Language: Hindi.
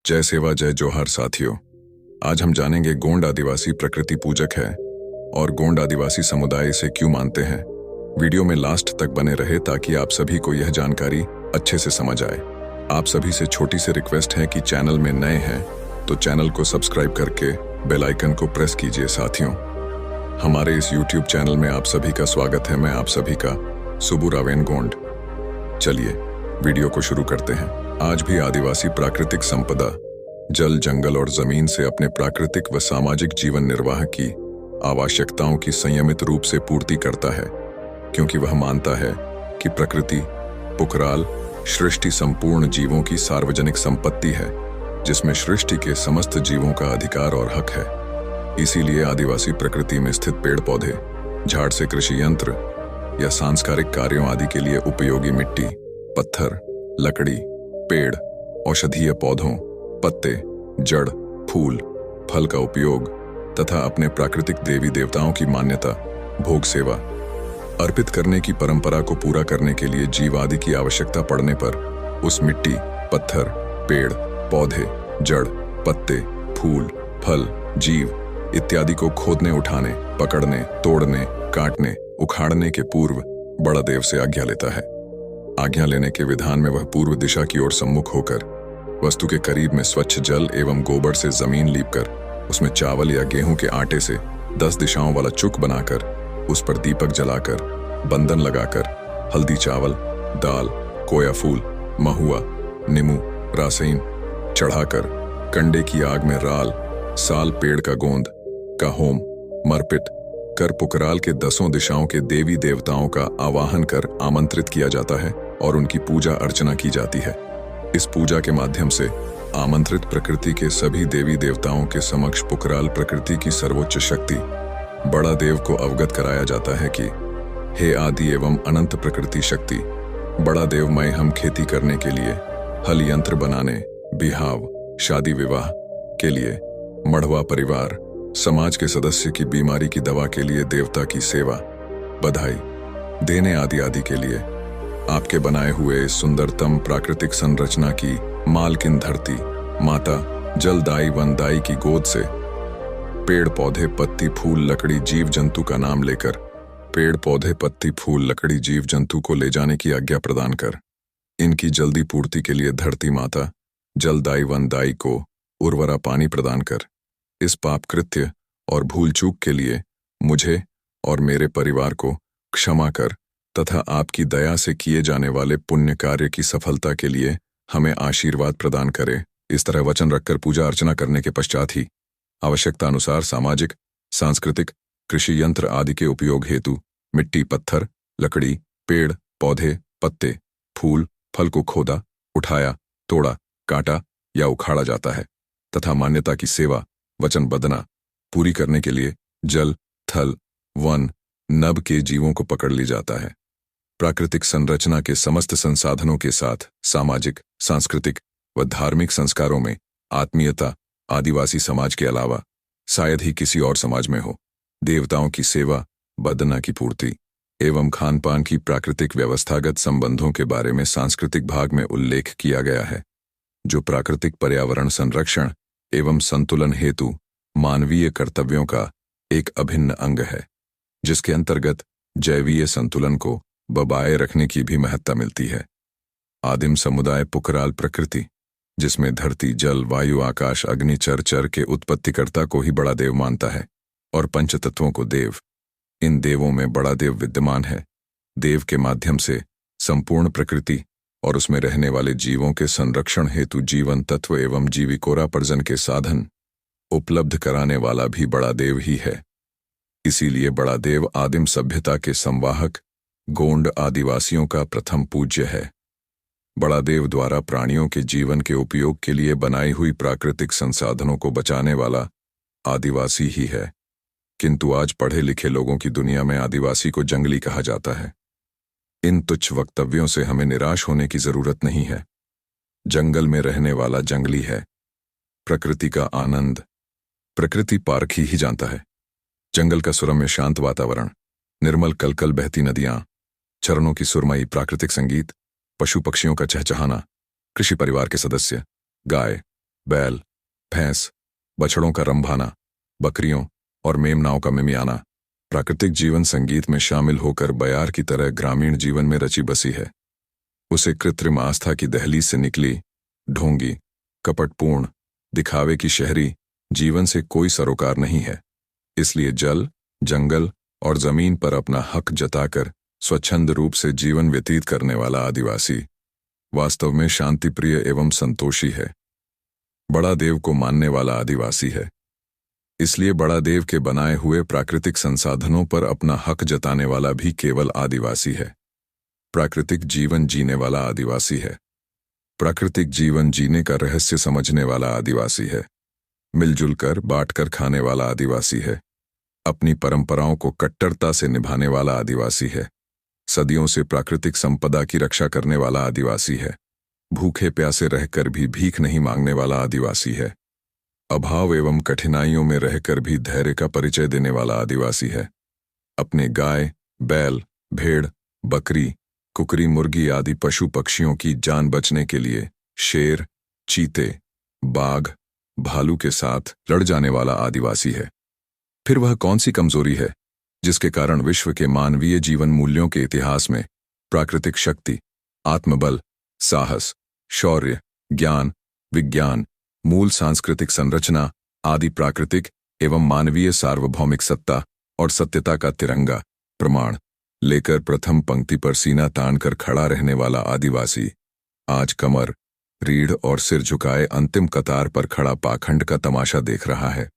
जय सेवा जय जोहार साथियों। आज हम जानेंगे गोंड आदिवासी प्रकृति पूजक है और गोंड आदिवासी समुदाय इसे क्यों मानते हैं। वीडियो में लास्ट तक बने रहे ताकि आप सभी को यह जानकारी अच्छे से समझ आए। आप सभी से छोटी सी रिक्वेस्ट है कि चैनल में नए हैं तो चैनल को सब्सक्राइब करके बेल आइकन को प्रेस कीजिए। साथियों, हमारे इस यूट्यूब चैनल में आप सभी का स्वागत है। मैं आप सभी का सुबु रावेन गोंड। चलिए वीडियो को शुरू करते हैं। आज भी आदिवासी प्राकृतिक संपदा, जल, जंगल और जमीन से अपने प्राकृतिक व सामाजिक जीवन निर्वाह की आवश्यकताओं की संयमित रूप से पूर्ति करता है, क्योंकि वह मानता है कि प्रकृति, पुकराल, सृष्टि संपूर्ण जीवों की सार्वजनिक संपत्ति है, जिसमें सृष्टि के समस्त जीवों का अधिकार और हक है। इसीलिए आदिवासी प्रकृति में स्थित पेड़ पौधे, झाड़ से कृषि यंत्र या सांस्कारिक कार्यों आदि के लिए उपयोगी मिट्टी, पत्थर, लकड़ी, पेड़, औषधीय पौधों, पत्ते, जड़, फूल, फल का उपयोग तथा अपने प्राकृतिक देवी देवताओं की मान्यता, भोग सेवा अर्पित करने की परंपरा को पूरा करने के लिए जीव आदि की आवश्यकता पड़ने पर उस मिट्टी, पत्थर, पेड़, पौधे, जड़, पत्ते, फूल, फल, जीव इत्यादि को खोदने, उठाने, पकड़ने, तोड़ने, काटने, उखाड़ने के पूर्व बड़ा देव से आज्ञा लेता है। आज्ञा लेने के विधान में वह पूर्व दिशा की ओर सम्मुख होकर वस्तु के करीब में स्वच्छ जल एवं गोबर से जमीन लीपकर उसमें चावल या गेहूं के आटे से 10 दिशाओं वाला चुक बनाकर उस पर दीपक जलाकर, बंधन लगाकर, हल्दी चावल, दाल, कोया फूल, महुआ, नींबू, रासईन चढ़ाकर कंडे की आग में राल, साल पेड़ का गोंद का होम मरपिट कर पुकराल के 10 दिशाओं के देवी देवताओं का आवाहन कर आमंत्रित किया जाता है और उनकी पूजा अर्चना की जाती है। इस पूजा के माध्यम से आमंत्रित प्रकृति के सभी देवी देवताओं के समक्ष पुकराल प्रकृति की सर्वोच्च शक्ति बड़ा देव को अवगत कराया जाता है कि हे आदि एवं अनंत प्रकृति शक्ति, बड़ा देव, मैं हम खेती करने के लिए, हल यंत्र बनाने, बिहाव, शादी विवाह के लिए, मढ़वा परिवार, समाज के सदस्य की बीमारी की दवा के लिए, देवता की सेवा, बधाई देने आदि आदि के लिए आपके बनाए हुए इस सुंदरतम प्राकृतिक संरचना की मालकिन धरती माता जलदाई वनदाई की गोद से पेड़ पौधे पत्ती फूल लकड़ी जीव जंतु का नाम लेकर पेड़ पौधे पत्ती फूल लकड़ी जीव जंतु को ले जाने की आज्ञा प्रदान कर इनकी जल्दी पूर्ति के लिए धरती माता जलदाई वनदाई को उर्वरा पानी प्रदान कर इस पाप कृत्य और भूल चूक के लिए मुझे और मेरे परिवार को क्षमा कर तथा आपकी दया से किए जाने वाले पुण्य कार्य की सफलता के लिए हमें आशीर्वाद प्रदान करे। इस तरह वचन रखकर पूजा अर्चना करने के पश्चात ही आवश्यकता अनुसार सामाजिक, सांस्कृतिक, कृषि यंत्र आदि के उपयोग हेतु मिट्टी, पत्थर, लकड़ी, पेड़, पौधे, पत्ते, फूल, फल को खोदा, उठाया, तोड़ा, काटा या उखाड़ा जाता है तथा मान्यता की सेवा, वचनबद्धता पूरी करने के लिए जल, थल, वन, नभ के जीवों को पकड़ ली जाता है। प्राकृतिक संरचना के समस्त संसाधनों के साथ सामाजिक, सांस्कृतिक व धार्मिक संस्कारों में आत्मीयता आदिवासी समाज के अलावा शायद ही किसी और समाज में हो। देवताओं की सेवा, बदना की पूर्ति एवं खान पान की प्राकृतिक व्यवस्थागत संबंधों के बारे में सांस्कृतिक भाग में उल्लेख किया गया है, जो प्राकृतिक पर्यावरण संरक्षण एवं संतुलन हेतु मानवीय कर्तव्यों का एक अभिन्न अंग है, जिसके अंतर्गत जैवीय संतुलन को बबाए रखने की भी महत्ता मिलती है। आदिम समुदाय पुकराल प्रकृति, जिसमें धरती, जल, वायु, आकाश, अग्नि, चर चर के उत्पत्तिकर्ता को ही बड़ा देव मानता है और पंचतत्वों को देव। इन देवों में बड़ा देव विद्यमान है। देव के माध्यम से संपूर्ण प्रकृति और उसमें रहने वाले जीवों के संरक्षण हेतु जीवन तत्व एवं जीविकोरापर्जन के साधन उपलब्ध कराने वाला भी बड़ा देव ही है। इसीलिए बड़ा देव आदिम सभ्यता के संवाहक गोंड आदिवासियों का प्रथम पूज्य है। बड़ा देव द्वारा प्राणियों के जीवन के उपयोग के लिए बनाई हुई प्राकृतिक संसाधनों को बचाने वाला आदिवासी ही है। किंतु आज पढ़े लिखे लोगों की दुनिया में आदिवासी को जंगली कहा जाता है। इन तुच्छ वक्तव्यों से हमें निराश होने की जरूरत नहीं है। जंगल में रहने वाला जंगली है। प्रकृति का आनंद प्रकृति पारखी ही जानता है। जंगल का सुरम्य शांत वातावरण, निर्मल कलकल बहती नदियां, चरणों की सुरमई प्राकृतिक संगीत, पशु पक्षियों का चहचहाना, कृषि परिवार के सदस्य, गाय, बैल, भैंस, बछड़ों का रंभाना, बकरियों और मेमनाओं का मिमियाना प्राकृतिक जीवन संगीत में शामिल होकर बयार की तरह ग्रामीण जीवन में रची बसी है। उसे कृत्रिम आस्था की दहलीज से निकली ढोंगी, कपटपूर्ण, दिखावे की शहरी जीवन से कोई सरोकार नहीं है। इसलिए जल, जंगल और जमीन पर अपना हक जताकर स्वच्छंद रूप से जीवन व्यतीत करने वाला आदिवासी वास्तव में शांतिप्रिय एवं संतोषी है। बड़ा देव को मानने वाला आदिवासी है। इसलिए बड़ा देव के बनाए हुए प्राकृतिक संसाधनों पर अपना हक जताने वाला भी केवल आदिवासी है। प्राकृतिक जीवन जीने वाला आदिवासी है। प्राकृतिक जीवन जीने का रहस्य समझने वाला आदिवासी है। मिलजुल कर बांटकर खाने वाला आदिवासी है। अपनी परंपराओं को कट्टरता से निभाने वाला आदिवासी है। सदियों से प्राकृतिक संपदा की रक्षा करने वाला आदिवासी है। भूखे प्यासे रहकर भी भीख नहीं मांगने वाला आदिवासी है। अभाव एवं कठिनाइयों में रहकर भी धैर्य का परिचय देने वाला आदिवासी है। अपने गाय, बैल, भेड़, बकरी, कुकरी, मुर्गी आदि पशु पक्षियों की जान बचने के लिए शेर, चीते, बाघ, भालू के साथ लड़ जाने वाला आदिवासी है। फिर वह कौन सी कमजोरी है जिसके कारण विश्व के मानवीय जीवन मूल्यों के इतिहास में प्राकृतिक शक्ति, आत्मबल, साहस, शौर्य, ज्ञान, विज्ञान, मूल सांस्कृतिक संरचना आदि प्राकृतिक एवं मानवीय सार्वभौमिक सत्ता और सत्यता का तिरंगा प्रमाण लेकर प्रथम पंक्ति पर सीना तानकर खड़ा रहने वाला आदिवासी आज कमर, रीढ़ और सिर झुकाए अंतिम कतार पर खड़ा पाखंड का तमाशा देख रहा है।